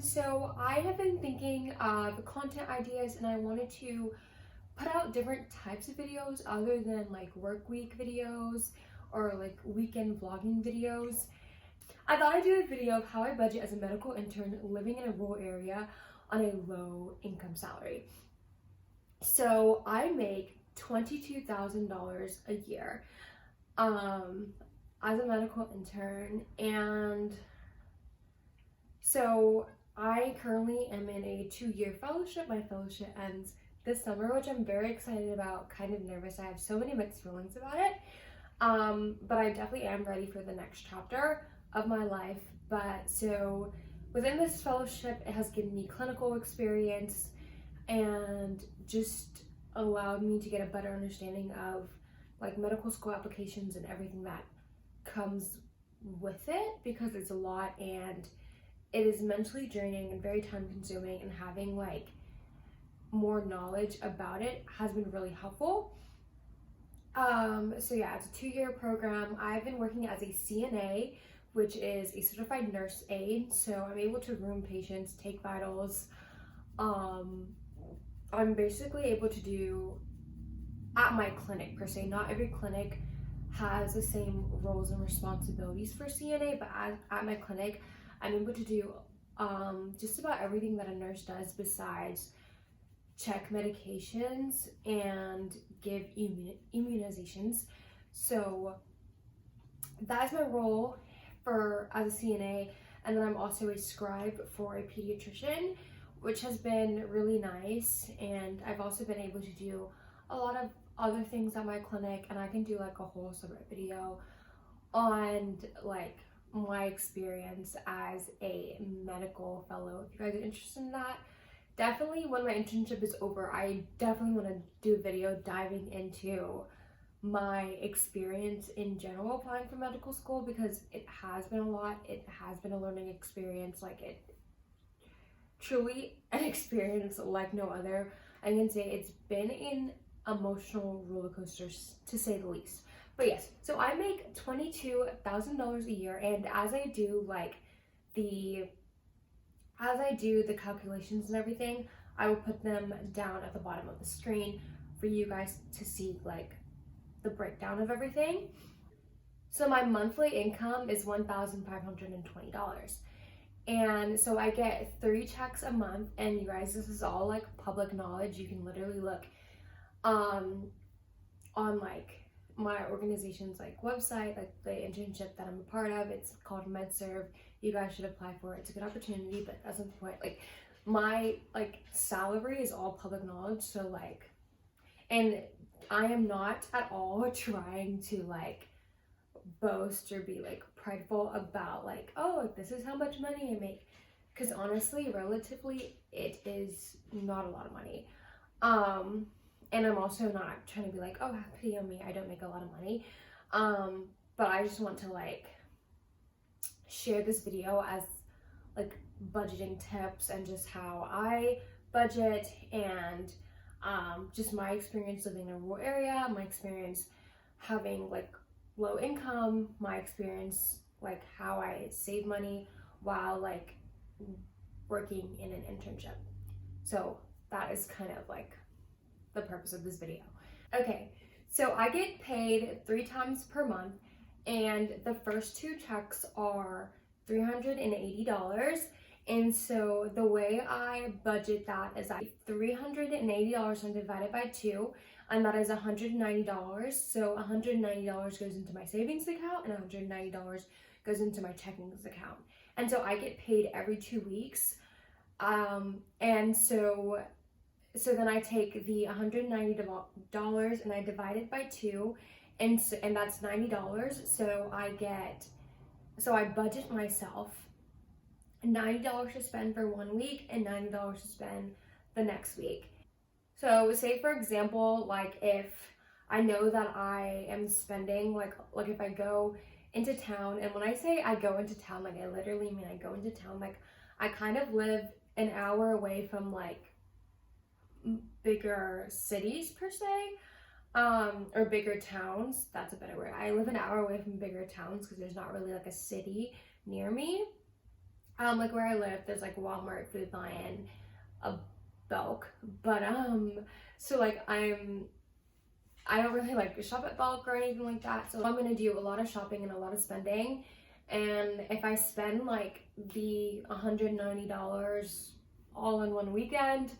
everyone. So I have been thinking of content ideas and I wanted to put out different types of videos other than like work week videos or like weekend vlogging videos. I thought I'd do a video of how I budget as a medical intern living in a rural area on a low income salary. So I make $22,000 a year as a medical intern, and so I currently am in a 2-year fellowship. My fellowship ends this summer, which I'm very excited about, kind of nervous. I have so many mixed feelings about it. But I definitely am ready for the next chapter of my life. But so within this fellowship, it has given me clinical experience and just allowed me to get a better understanding of like medical school applications and everything that comes with it, because it's a lot and it is mentally draining and very time consuming, and having like more knowledge about it has been really helpful. So yeah, it's a 2-year program. I've been working as a CNA, which is a certified nurse aide. So I'm able to room patients, take vitals. I'm basically able to do at my clinic per se. Not every clinic has the same roles and responsibilities for CNA, but at my clinic, I'm able to do just about everything that a nurse does besides check medications and give immunizations. So that is my role as a CNA, and then I'm also a scribe for a pediatrician, which has been really nice. And I've also been able to do a lot of other things at my clinic, and I can do like a whole separate video on like my experience as a medical fellow. If you guys are interested in that, definitely when my internship is over, I definitely want to do a video diving into my experience in general applying for medical school, because it has been a lot. It has been a learning experience, like it truly an experience like no other. I can say it's been an emotional roller coaster, to say the least. But yes, so I make $22,000 a year, and as I do the calculations and everything, I will put them down at the bottom of the screen for you guys to see like the breakdown of everything. So my monthly income is $1,520. And so I get 3 checks a month, and you guys, this is all like public knowledge. You can literally look on like my organization's like website, like the internship that I'm a part of. It's called MedServe. You guys should apply for it. It's a good opportunity, but that's not the point. Like my like salary is all public knowledge. So like, and I am not at all trying to like boast or be like prideful about like, oh, like, this is how much money I make, because honestly, relatively, it is not a lot of money. And I'm also not trying to be like, oh, pity on me, I don't make a lot of money. But I just want to like share this video as like budgeting tips and just how I budget, and just my experience living in a rural area, my experience having like low income, my experience like how I save money while like working in an internship. So that is kind of like the purpose of this video. Okay, so I get paid 3 times per month, and the first 2 checks are $380. And so the way I budget that is $380 and divided by 2, and that is $190. So $190 goes into my savings account and $190 goes into my checking account. And so I get paid every 2 weeks. And so then I take the $190 and I divide it by 2, and that's $90. So I budget myself $90 to spend for 1 week and $90 to spend the next week. So say for example, like if I know that I am spending like if I go into town, and when I say I go into town, like I literally mean I go into town, like I kind of live an hour away from like bigger cities per se, or bigger towns. That's a better word. I live an hour away from bigger towns because there's not really like a city near me. Like where I live, there's like Walmart, Food Lion, a Belk, but so like I don't really like shop at bulk or anything like that. So I'm gonna do a lot of shopping and a lot of spending. And if I spend like the $190 all in one weekend,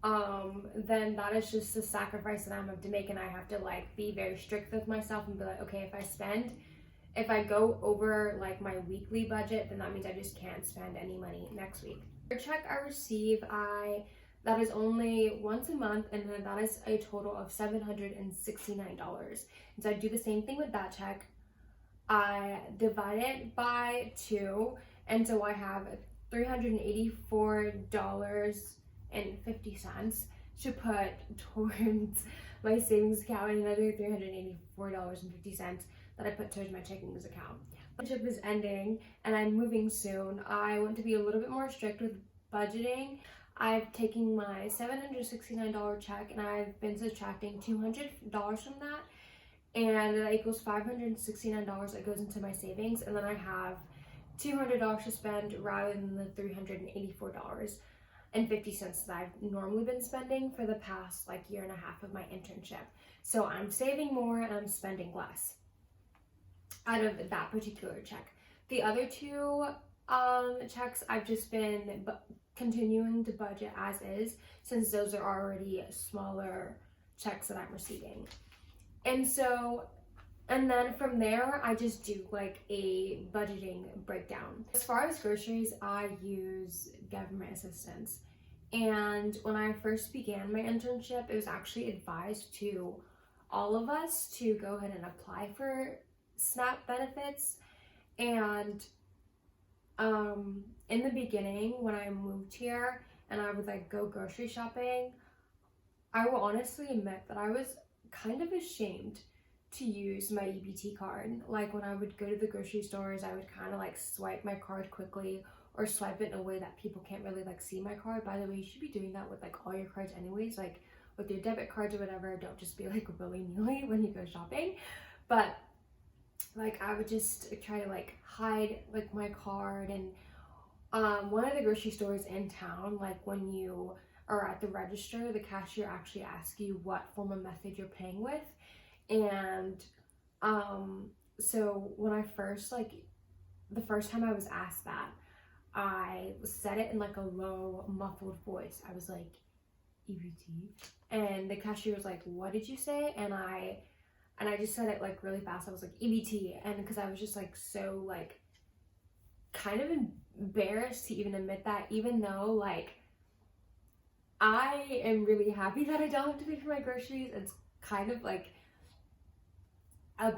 then that is just a sacrifice that I'm gonna have to make, and I have to like be very strict with myself and be like, okay, if I go over like my weekly budget, then that means I just can't spend any money next week. The check I receive, that is only once a month, and then that is a total of $769. And so I do the same thing with that check. I divide it by 2, and so I have $384.50 to put towards my savings account, and another $384.50 that I put towards my checking account. My trip is ending and I'm moving soon. I want to be a little bit more strict with budgeting. I've taken my $769 check and I've been subtracting $200 from that, and that equals $569 that goes into my savings, and then I have $200 to spend rather than the $384.50 that I've normally been spending for the past like year and a half of my internship. So I'm saving more and I'm spending less out of that particular check. The other 2 checks I've just been continuing to budget as is, since those are already smaller checks that I'm receiving. And then from there, I just do like a budgeting breakdown. As far as groceries, I use government assistance. And when I first began my internship, it was actually advised to all of us to go ahead and apply for SNAP benefits. And in the beginning, when I moved here and I would like go grocery shopping, I will honestly admit that I was kind of ashamed to use my EBT card. Like when I would go to the grocery stores, I would kind of like swipe my card quickly, or swipe it in a way that people can't really like see my card. By the way, you should be doing that with like all your cards anyways, like with your debit cards or whatever. Don't just be like willy-nilly when you go shopping. But like I would just try to like hide like my card. And one of the grocery stores in town, like when you are at the register, the cashier actually asks you what form of method you're paying with. And so when I first the first time I was asked that, I said it in like a low muffled voice. I was like, EBT, and the cashier was like, what did you say? And I just said it like really fast. I was like, EBT. And because I was just like so like kind of embarrassed to even admit that, even though like I am really happy that I don't have to pay for my groceries. It's kind of like a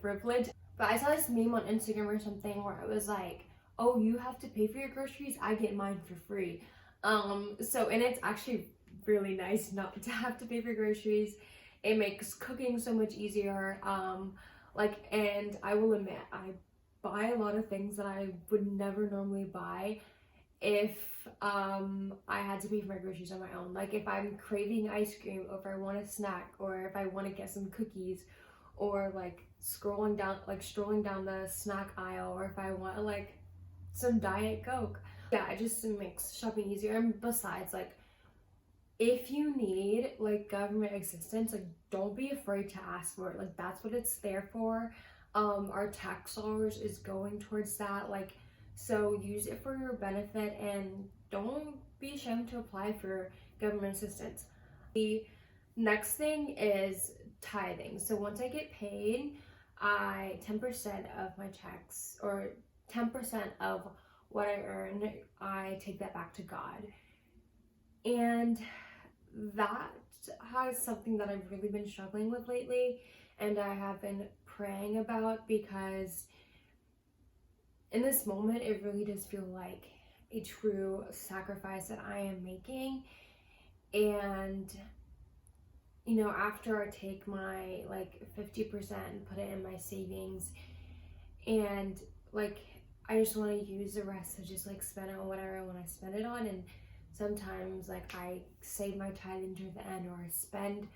privilege. But I saw this meme on Instagram or something where it was like, oh, you have to pay for your groceries, I get mine for free. And it's actually really nice not to have to pay for groceries. It makes cooking so much easier. And I will admit, I buy a lot of things that I would never normally buy if I had to pay for my groceries on my own. Like if I'm craving ice cream, or if I want a snack, or if I want to get some cookies, or like strolling down the snack aisle, or if I want like some Diet Coke. Yeah, it just makes shopping easier. And besides, like if you need like government assistance, like don't be afraid to ask for it. Like that's what it's there for. Our tax dollars is going towards that, like, so use it for your benefit and don't be ashamed to apply for government assistance. The next thing is tithing. So once I get paid, 10% of my checks, or 10% of what I earn, I take that back to God. And that has something that I've really been struggling with lately, and I have been praying about, because in this moment it really does feel like a true sacrifice that I am making. And you know, after I take my like 50% and put it in my savings, and like I just want to use the rest to just like spend it on whatever I want to spend it on. And sometimes like I save my tithe into the end, or I spend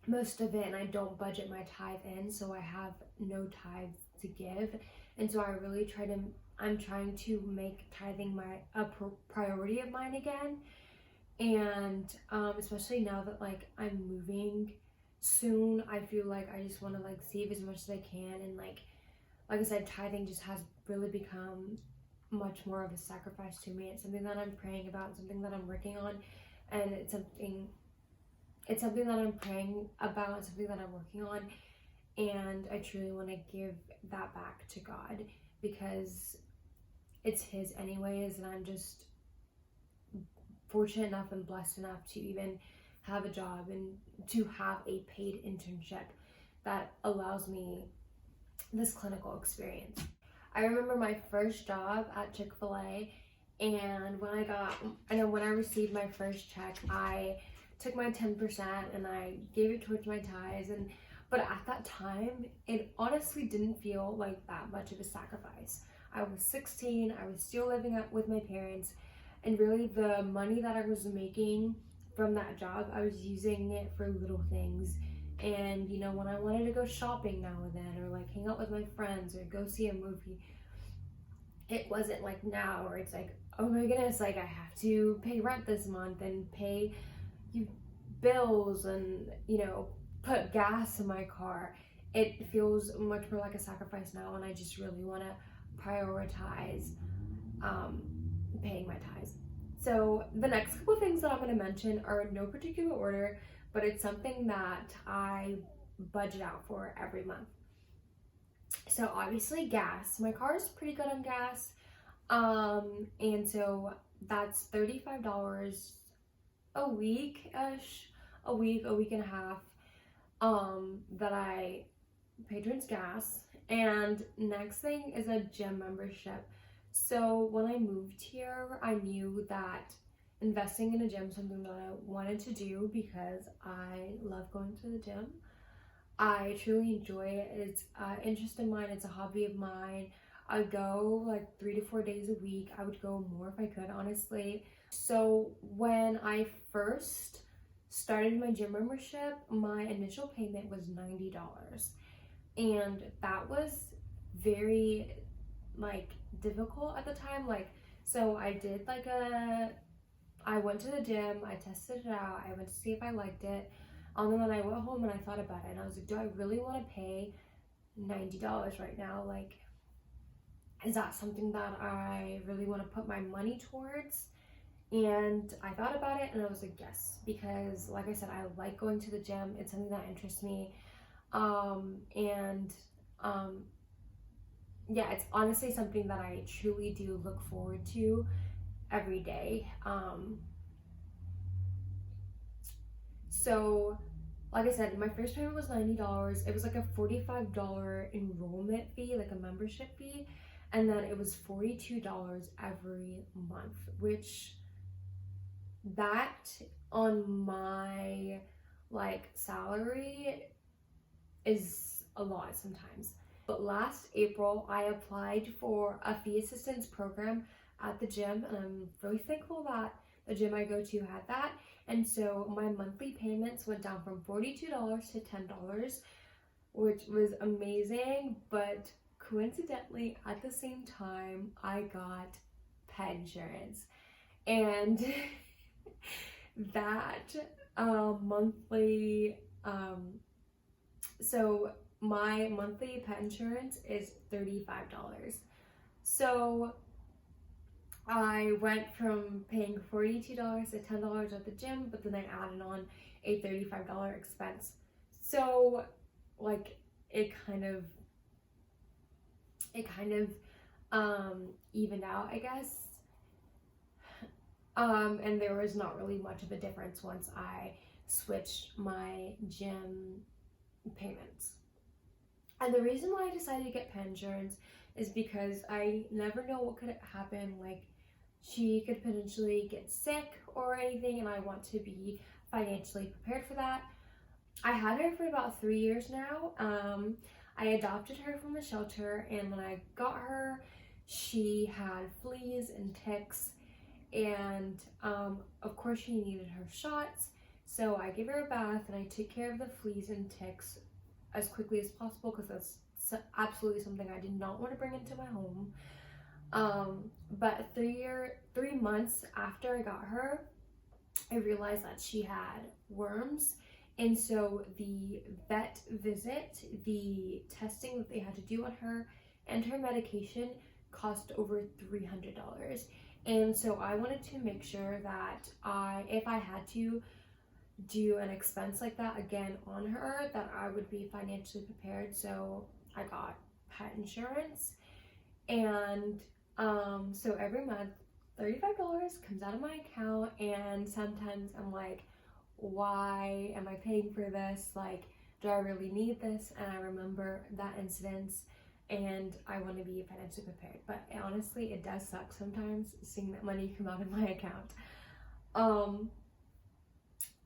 most of it and I don't budget my tithe in, so I have no tithe to give. And so I really try to I'm trying to make tithing a priority of mine again. And especially now that like I'm moving soon, I feel like I just want to like save as much as I can. And like I said, tithing just has really become much more of a sacrifice to me. It's something that I'm praying about, something that I'm working on, and it's something that I'm praying about, something that I'm working on. And I truly want to give that back to God because it's His anyways, and I'm just fortunate enough and blessed enough to even have a job and to have a paid internship that allows me this clinical experience. I remember my first job at Chick-fil-A, and when I received my first check, I took my 10% and I gave it towards my tithes, but at that time it honestly didn't feel like that much of a sacrifice. I was 16, I was still living up with my parents, and really the money that I was making from that job, I was using it for little things. And you know, when I wanted to go shopping now and then, or like hang out with my friends or go see a movie, it wasn't like now where it's like, oh my goodness, like I have to pay rent this month and pay bills and, you know, put gas in my car. It feels much more like a sacrifice now, and I just really want to prioritize paying my tithes. So the next couple of things that I'm going to mention are in no particular order, but it's something that I budget out for every month. So obviously gas. My car is pretty good on gas, and so that's $35 a week-ish, a week and a half, that I pay towards gas. And next thing is a gym membership. So when I moved here, I knew that investing in a gym is something that I wanted to do because I love going to the gym. I truly enjoy it. It's an interest in mine. It's a hobby of mine. I go like 3 to 4 days a week. I would go more if I could, honestly. So when I first started my gym membership, my initial payment was $90. And that was very like difficult at the time. Like, so I went to the gym, I tested it out, I went to see if I liked it. And then I went home and I thought about it, and I was like, do I really want to pay $90 right now? Like, is that something that I really want to put my money towards? And I thought about it, and I was like, yes, because like I said, I like going to the gym. It's something that interests me. Yeah, it's honestly something that I truly do look forward to every day. So like I said, my first payment was $90. It was like a $45 enrollment fee, like a membership fee, and then it was $42 every month, which that on my like salary is a lot sometimes. But last April, I applied for a fee assistance program at the gym, and I'm really thankful that the gym I go to had that. And so my monthly payments went down from $42 to $10, which was amazing. But coincidentally, at the same time, I got pet insurance. And that monthly, so my monthly pet insurance is $35. So I went from paying $42 to $10 at the gym, but then I added on a $35 expense. So like it kind of evened out, I guess. And there was not really much of a difference once I switched my gym payments. And the reason why I decided to get pet insurance is because I never know what could happen. Like, she could potentially get sick or anything, and I want to be financially prepared for that. I had her for about 3 years now. I adopted her from a shelter, and when I got her, she had fleas and ticks, and of course she needed her shots. So I gave her a bath and I took care of the fleas and ticks as quickly as possible because that's absolutely something I did not want to bring into my home. But 3 months after I got her, I realized that she had worms. And so the vet visit, the testing that they had to do on her, and her medication cost over $300. And so I wanted to make sure that if I had to do an expense like that again on her, that I would be financially prepared. So I got pet insurance, and so every month $35 comes out of my account, and sometimes I'm like, why am I paying for this? Like, do I really need this? And I remember that incident, and I want to be financially prepared. But honestly, it does suck sometimes seeing that money come out of my account.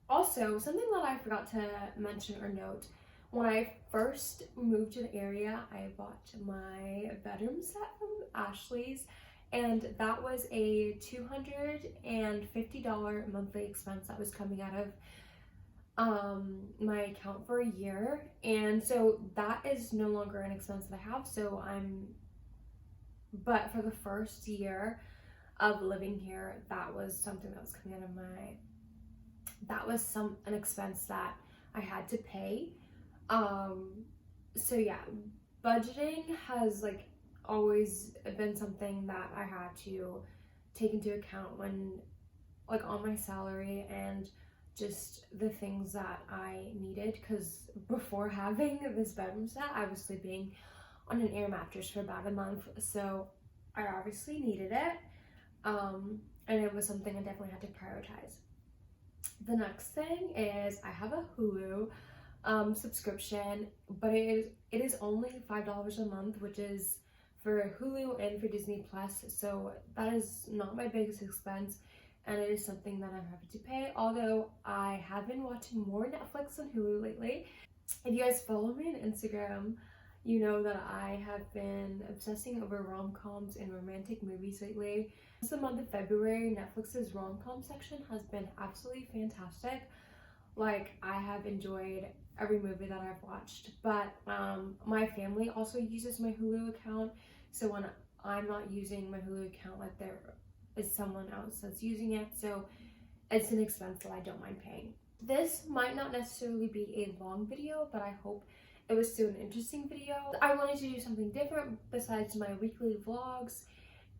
Also, something that I forgot to mention or note, when I first moved to the area, I bought my bedroom set from Ashley's, and that was a $250 monthly expense that was coming out of my account for a year. And so that is no longer an expense that I have. But for the first year of living here, that was something that was coming out of an expense that I had to pay. So yeah, budgeting has like always been something that I had to take into account when, like, on my salary and just the things that I needed, because before having this bedroom set, I was sleeping on an air mattress for about a month, so I obviously needed it, and it was something I definitely had to prioritize. The next thing is I have a Hulu subscription, but it is only $5 a month, which is for Hulu and for Disney Plus. So that is not my biggest expense, and it is something that I'm happy to pay. Although I have been watching more Netflix than Hulu lately. If you guys follow me on Instagram, you know that I have been obsessing over rom-coms and romantic movies lately. Since the month of February, Netflix's rom-com section has been absolutely fantastic. Like, I have enjoyed every movie that I've watched, but my family also uses my Hulu account, so when I'm not using my Hulu account, like, there is someone else that's using it, so it's an expense that I don't mind paying. This might not necessarily be a long video, but I hope it was still an interesting video. I wanted to do something different besides my weekly vlogs,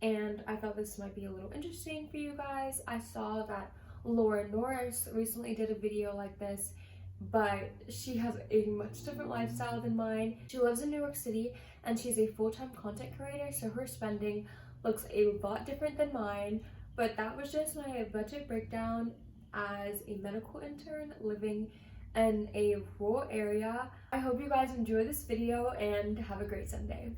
and I thought this might be a little interesting for you guys. I saw that Laura Norris recently did a video like this, but she has a much different lifestyle than mine. She lives in New York City, and she's a full-time content creator, so her spending looks a lot different than mine. But that was just my budget breakdown as a medical intern living in a rural area. I hope you guys enjoy this video and have a great Sunday.